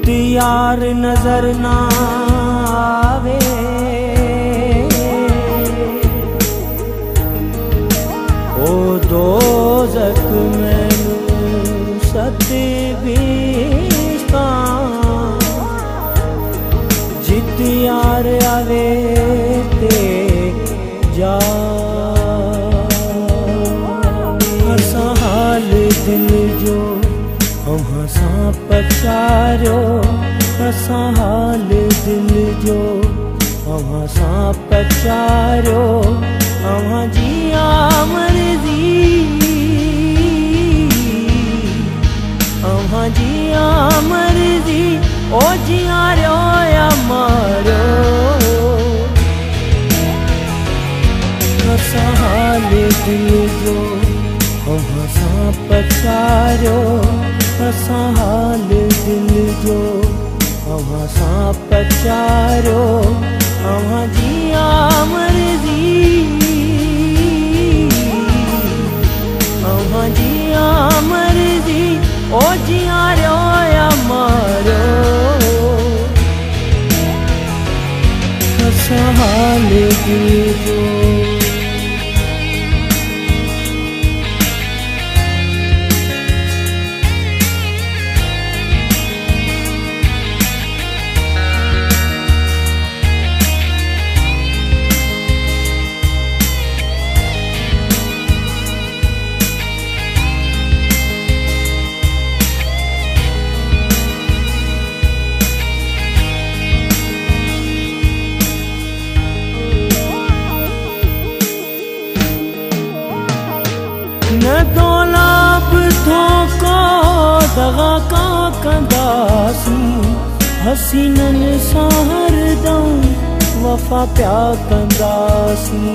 जित यार नजर ना आवे, ओ दोज़ख मैनू सत बीस्ता, जित यार आवे ते जा। हसा हाल दिल जो हम हसा पचारो, हसा हाल दिल जो हम हसा पचारो, हम जिया मर्जी, हम जिया मर्जी, ओ जिया रो या मारो। हसा हाल दिल जो हम हसा पचारो, हसा हाल दिल जो हम हसा पचारो, हम जिया मर्जी, हम जिया मर्जी, ओ जिया रो या मारो। हसा हाल दिल जो न दौलाब धोखा दगा का कंदासी, हसीनन सहर दऊं वफा प्या कंदासी।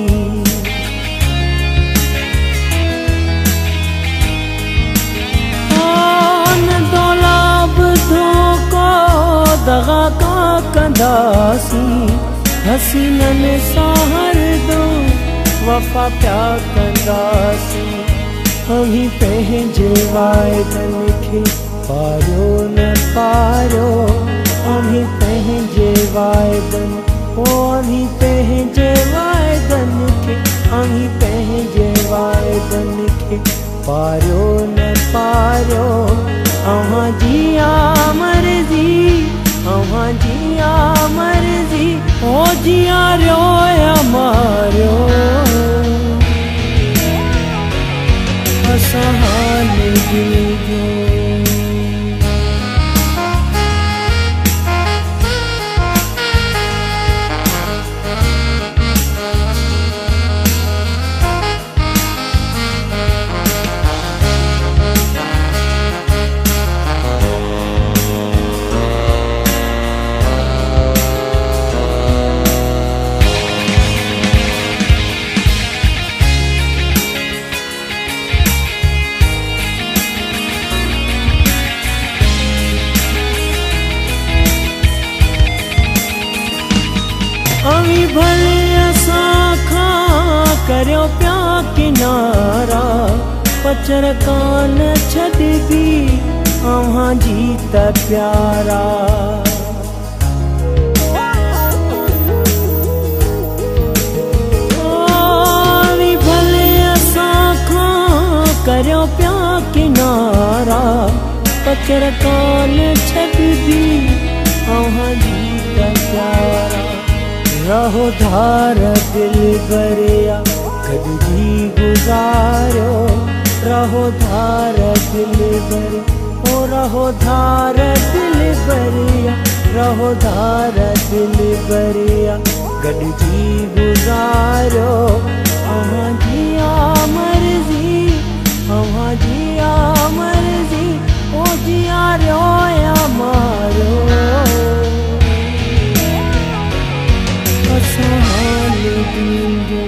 न दौलाब धोखा दगा का कंदासी, हसीनन सहर दऊं वफा प्या कंदासी। अभी पंहिंजे वाइदन खे पारो न पारो, अभी पंहिंजे वाइदन, ओ अभी पंहिंजे वाइदन खे, अभी पंहिंजे वाइदन खे पारो न पारो। अवां जिया मर्जी, अवां जिया मर्जी, ओ जिया रो या मारो। हसा हाल दिल जो अवी भले असा खां करियो प्या किनारा, पचर कान छॾबी अव्हां जी त प्यारा। अवी भले असा खां करियो प्या किनारा, पचर कान छॾबी अव्हां जी त प्यारा। रहो धार दिल बरिया गॾिजी गुज़ारियो, रहो धार दिल बर, ओ रहो धार दिल बरिया, रहो धार दिल बरिया गॾिजी गुज़ारियो। अवां जिया मर्जी, अवां जिया मर्जी, ओ जिया रो या मारो। हसा हाल दिल जो